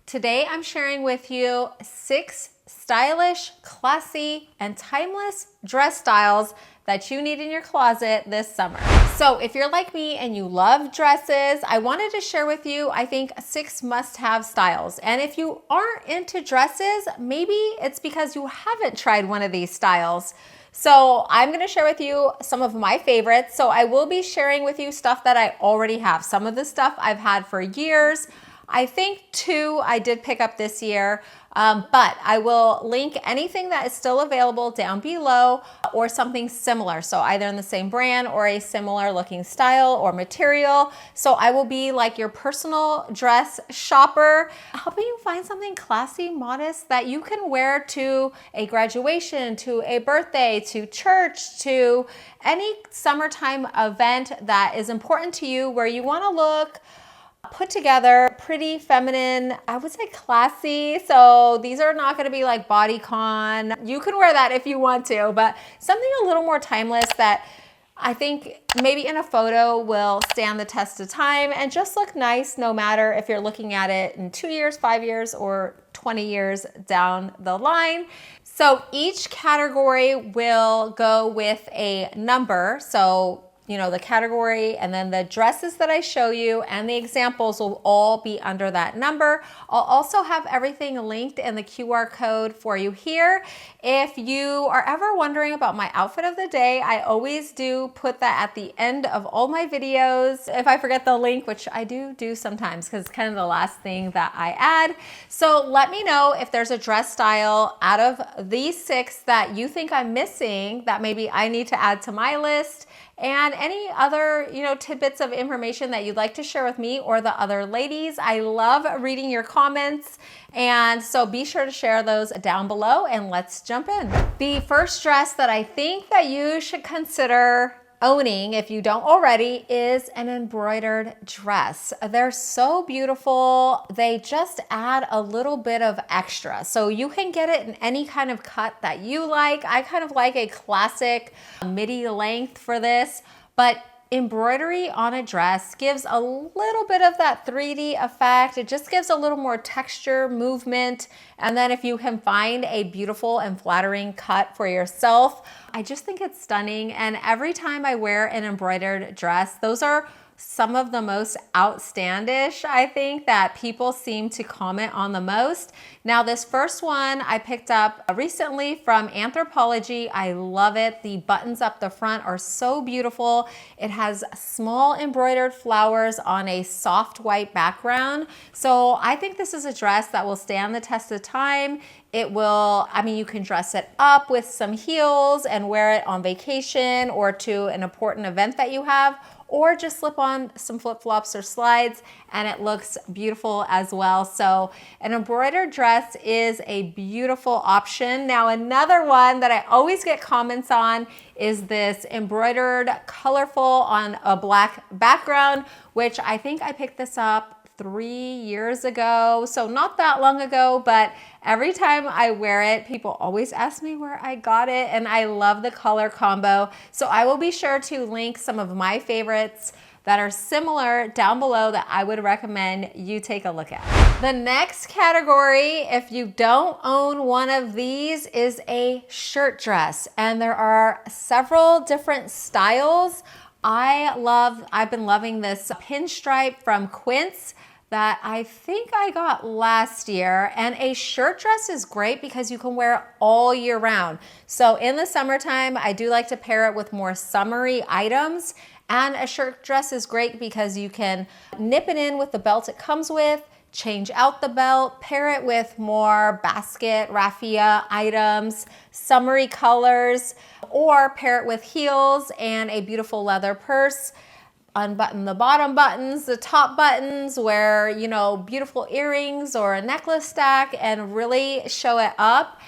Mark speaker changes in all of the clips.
Speaker 1: Today I'm sharing with you 6 stylish, classy, and timeless dress styles that you need in your closet this summer. So if you're like me and you love dresses, I wanted to share with you, I think, 6 must-have styles. And if you aren't into dresses, maybe it's because you haven't tried one of these styles. So I'm gonna share with you some of my favorites. So I will be sharing with you stuff that I already have. Some of the stuff I've had for years. I think 2 I did pick up this year, but I will link anything that is still available down below or something similar. So either in the same brand or a similar looking style or material. So I will be like your personal dress shopper, helping you find something classy, modest that you can wear to a graduation, to a birthday, to church, to any summertime event that is important to you where you want to look put together, pretty feminine, I would say classy. So these are not gonna be like bodycon. You can wear that if you want to, but something a little more timeless that I think maybe in a photo will stand the test of time and just look nice no matter if you're looking at it in 2 years, 5 years, or 20 years down the line. So each category will go with a number. So you know, the category and then the dresses that I show you and the examples will all be under that number. I'll also have everything linked in the QR code for you here. If you are ever wondering about my outfit of the day, I always do put that at the end of all my videos. If I forget the link, which I do sometimes because it's kind of the last thing that I add. So let me know if there's a dress style out of these 6 that you think I'm missing that maybe I need to add to my list. And any other, tidbits of information that you'd like to share with me or the other ladies. I love reading your comments. And so be sure to share those down below and let's jump in. The first dress that I think that you should consider owning, if you don't already, is an embroidered dress. They're so beautiful. They just add a little bit of extra. So you can get it in any kind of cut that you like. I kind of like a classic midi length for this, but embroidery on a dress gives a little bit of that 3D effect. It just gives a little more texture, movement. And then if you can find a beautiful and flattering cut for yourself, I just think it's stunning. And every time I wear an embroidered dress, those are some of the most outstandish, I think, that people seem to comment on the most. Now, this first one I picked up recently from Anthropologie. I love it. The buttons up the front are so beautiful. It has small embroidered flowers on a soft white background. So I think this is a dress that will stand the test of time. It will, you can dress it up with some heels and wear it on vacation or to an important event that you have, or just slip on some flip-flops or slides and it looks beautiful as well. So an embroidered dress is a beautiful option. Now, another one that I always get comments on is this embroidered colorful on a black background, which I think I picked this up 3 years ago. So not that long ago, but every time I wear it, people always ask me where I got it, and I love the color combo. So I will be sure to link some of my favorites that are similar down below that I would recommend you take a look at. The next category, if you don't own one of these, is a shirt dress. And there are several different styles. I've been loving this pinstripe from Quince that I think I got last year. And a shirt dress is great because you can wear it all year round. So in the summertime, I do like to pair it with more summery items. And a shirt dress is great because you can nip it in with the belt it comes with, change out the belt, pair it with more basket, raffia items, summery colors, or pair it with heels and a beautiful leather purse. Unbutton the bottom buttons, the top buttons, wear, beautiful earrings or a necklace stack and really show it up.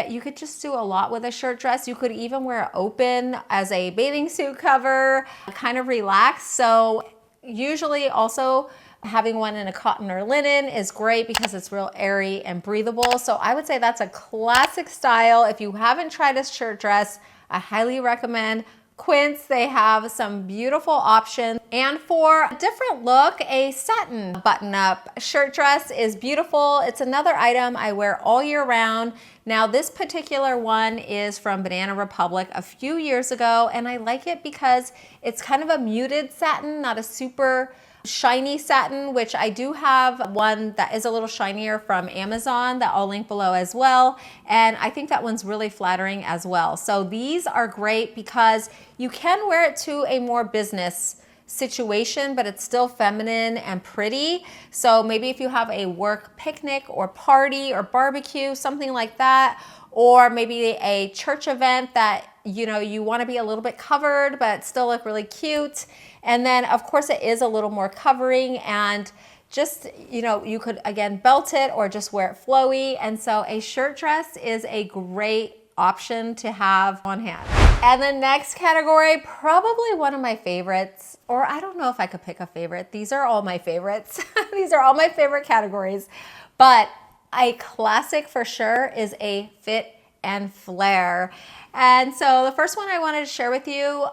Speaker 1: You could just do a lot with a shirt dress. You could even wear it open as a bathing suit cover, kind of relaxed. So usually also having one in a cotton or linen is great because it's real airy and breathable. So I would say that's a classic style. If you haven't tried a shirt dress, I highly recommend quince, they have some beautiful options. And for a different look, a satin button-up shirt dress is beautiful. It's another item I wear all year round. Now, this particular one is from Banana Republic a few years ago, and I like it because it's kind of a muted satin, not a super shiny satin, which I do have one that is a little shinier from Amazon that I'll link below as well. And I think that one's really flattering as well. So these are great because you can wear it to a more business situation, but it's still feminine and pretty. So maybe if you have a work picnic or party or barbecue, something like that, or maybe a church event that you want to be a little bit covered but still look really cute. And then of course it is a little more covering, and just, you could again belt it or just wear it flowy. And so a shirt dress is a great option to have on hand. And the next category, probably one of my favorites, or I don't know if I could pick a favorite. These are all my favorites. These are all my favorite categories. But a classic for sure is a fit and flare. And so the first one I wanted to share with you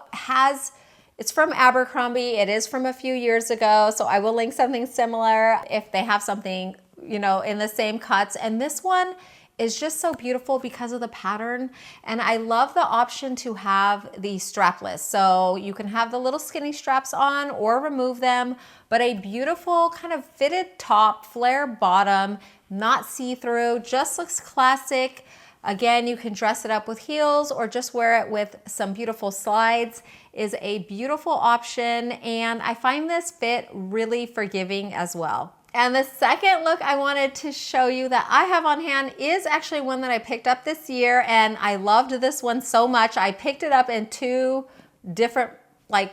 Speaker 1: it's from Abercrombie. It is from a few years ago, so I will link something similar if they have something, in the same cuts. And this one is just so beautiful because of the pattern. And I love the option to have the strapless. So you can have the little skinny straps on or remove them, but a beautiful kind of fitted top, flare bottom, not see-through, just looks classic. Again, you can dress it up with heels or just wear it with some beautiful slides. Is a beautiful option, and I find this fit really forgiving as well. And the second look I wanted to show you that I have on hand is actually one that I picked up this year, and I loved this one so much. I picked it up in two different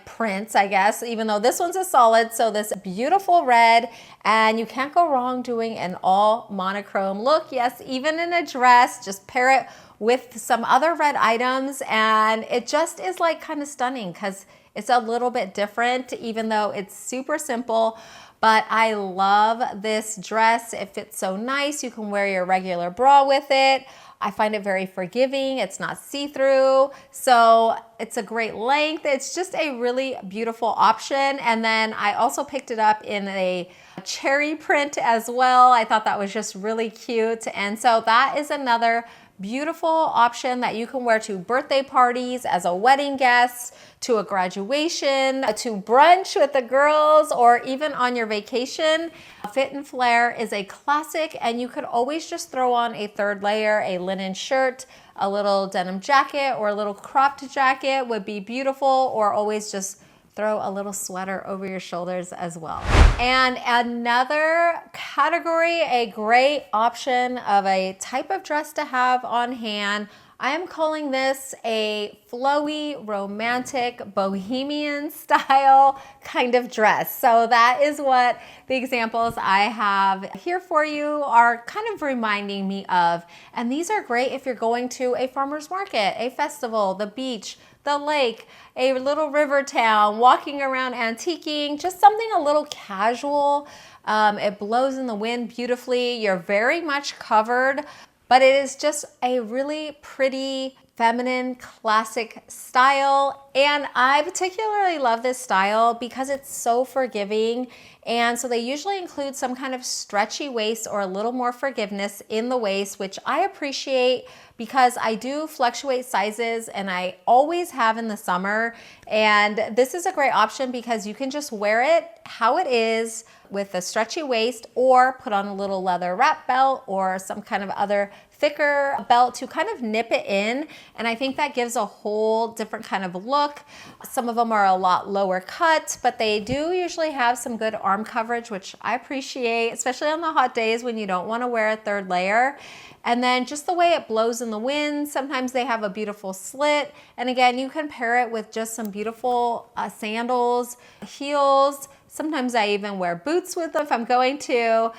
Speaker 1: prints, I guess, even though this one's a solid. So this beautiful red, and you can't go wrong doing an all monochrome look. Yes, even in a dress, just pair it with some other red items, and it just is kind of stunning because it's a little bit different, even though it's super simple. But I love this dress. It fits so nice. You can wear your regular bra with it. I find it very forgiving. It's not see-through, so it's a great length. It's just a really beautiful option. And then I also picked it up in a cherry print as well. I thought that was just really cute. And so that is another beautiful option that you can wear to birthday parties, as a wedding guest, to a graduation, to brunch with the girls, or even on your vacation. Fit and flare is a classic, and you could always just throw on a third layer, a linen shirt, a little denim jacket, or a little cropped jacket would be beautiful, or always just throw a little sweater over your shoulders as well. And another category, a great option of a type of dress to have on hand, I am calling this a flowy, romantic, bohemian style kind of dress. So that is what the examples I have here for you are kind of reminding me of. And these are great if you're going to a farmer's market, a festival, the beach, the lake, a little river town, walking around antiquing, just something a little casual. It blows in the wind beautifully. You're very much covered, but it is just a really pretty, feminine, classic style. And I particularly love this style because it's so forgiving. And so they usually include some kind of stretchy waist or a little more forgiveness in the waist, which I appreciate because I do fluctuate sizes, and I always have in the summer. And this is a great option because you can just wear it how it is with a stretchy waist, or put on a little leather wrap belt or some kind of other thicker belt to kind of nip it in. And I think that gives a whole different kind of look. Some of them are a lot lower cut, but they do usually have some good arm coverage, which I appreciate, especially on the hot days when you don't want to wear a third layer. And then just the way it blows in the wind, sometimes they have a beautiful slit. And again, you can pair it with just some beautiful sandals, heels. Sometimes I even wear boots with them if I'm going to,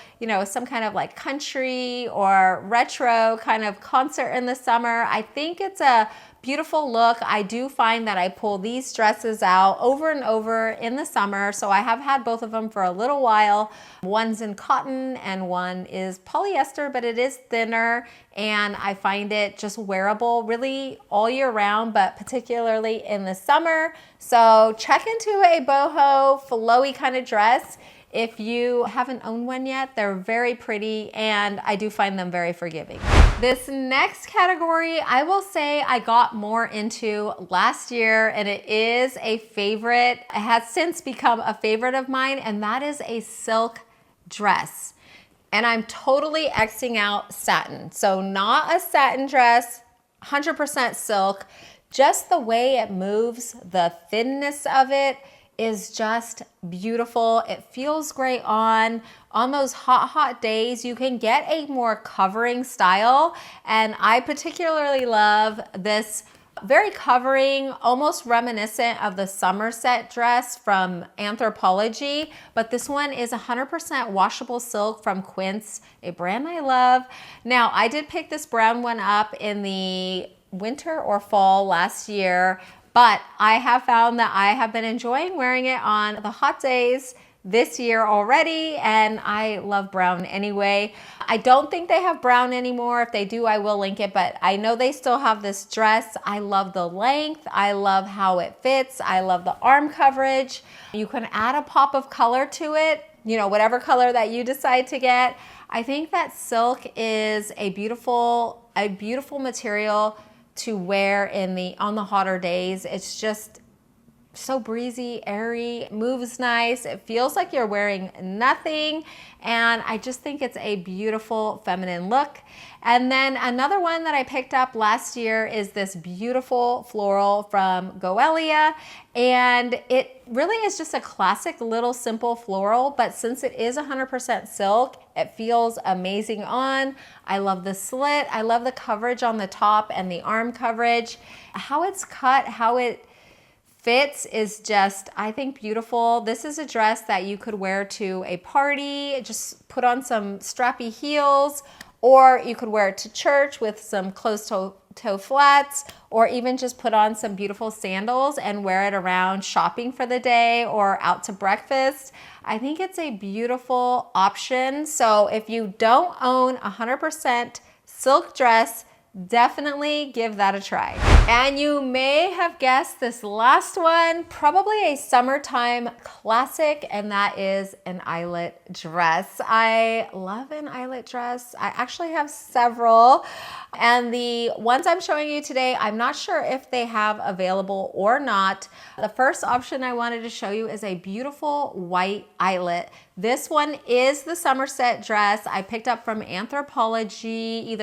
Speaker 1: some kind of country or retro kind of concert in the summer. I think it's a beautiful look. I do find that I pull these dresses out over and over in the summer. So I have had both of them for a little while. One's in cotton and one is polyester, but it is thinner. And I find it just wearable really all year round, but particularly in the summer. So check into a boho flowy kind of dress. If you haven't owned one yet, they're very pretty and I do find them very forgiving. This next category, I will say I got more into last year and it is a favorite. It has since become a favorite of mine, and that is a silk dress. And I'm totally Xing out satin. So not a satin dress, 100% silk. Just the way it moves, the thinness of it is just beautiful. It feels great on those hot days. You can get a more covering style. And I particularly love this very covering, almost reminiscent of the Somerset dress from Anthropologie, but this one is 100% washable silk from Quince, a brand I love. Now, I did pick this brown one up in the winter or fall last year, but I have found that I have been enjoying wearing it on the hot days this year already, and I love brown anyway. I don't think they have brown anymore. If they do, I will link it, but I know they still have this dress. I love the length. I love how it fits. I love the arm coverage. You can add a pop of color to it, you know, whatever color that you decide to get. I think that silk is a beautiful material to wear on the hotter days. It's just so breezy, airy, moves nice. It feels like you're wearing nothing. And I just think it's a beautiful feminine look. And then another one that I picked up last year is this beautiful floral from Goelia. And it really is just a classic little simple floral, but since it is 100% silk, it feels amazing on. I love the slit. I love the coverage on the top and the arm coverage. How it's cut, how it fits is just, I think, beautiful. This is a dress that you could wear to a party, just put on some strappy heels, or you could wear it to church with some closed-toe flats, or even just put on some beautiful sandals and wear it around shopping for the day or out to breakfast. I think it's a beautiful option. So if you don't own a 100% silk dress, definitely give that a try. And you may have guessed this last one, probably a summertime classic, and that is an eyelet dress. I love an eyelet dress. I actually have several, and the ones I'm showing you today, I'm not sure if they have available or not. The first option I wanted to show you is a beautiful white eyelet. This one is the Somerset dress I picked up from Anthropologie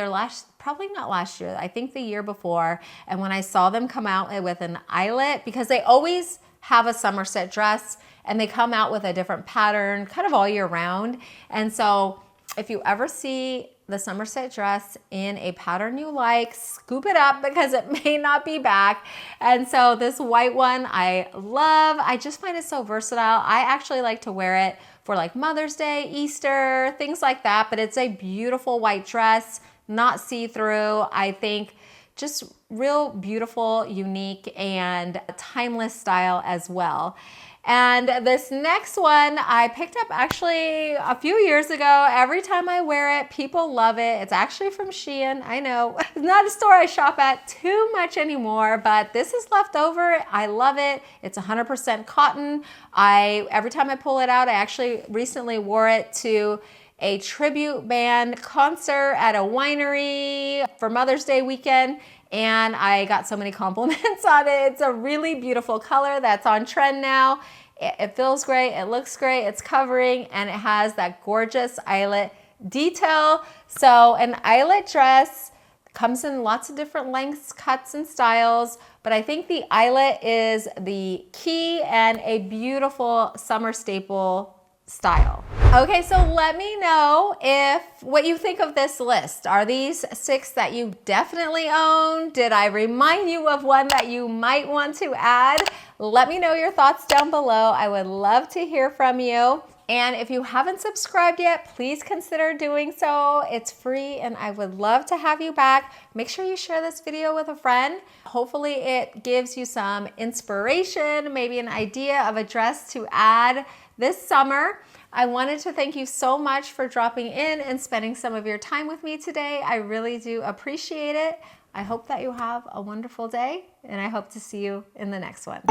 Speaker 1: probably not last year, I think the year before. And when I saw them come out with an eyelet, because they always have a Somerset dress and they come out with a different pattern kind of all year round. And so if you ever see the Somerset dress in a pattern you like, scoop it up because it may not be back. And so this white one I love. I just find it so versatile. I actually like to wear it for like Mother's Day, Easter, things like that. But it's a beautiful white dress, not see-through. I think just real beautiful, unique, and timeless style as well. And this next one I picked up actually a few years ago. Every time I wear it, people love it. It's actually from Shein. I know it's not a store I shop at too much anymore, but this is leftover. I love it. It's 100% cotton. Every time I pull it out, I actually recently wore it to a tribute band concert at a winery for Mother's Day weekend, and I got so many compliments on it. It's a really beautiful color that's on trend now. It feels great, it looks great, it's covering, and it has that gorgeous eyelet detail. So an eyelet dress comes in lots of different lengths, cuts, and styles, but I think the eyelet is the key and a beautiful summer staple style. Okay, so let me know what you think of this list. Are these 6 that you definitely own? Did I remind you of one that you might want to add? Let me know your thoughts down below. I would love to hear from you. And if you haven't subscribed yet, please consider doing so. It's free and I would love to have you back. Make sure you share this video with a friend. Hopefully it gives you some inspiration, maybe an idea of a dress to add this summer. I wanted to thank you so much for dropping in and spending some of your time with me today. I really do appreciate it. I hope that you have a wonderful day, and I hope to see you in the next one.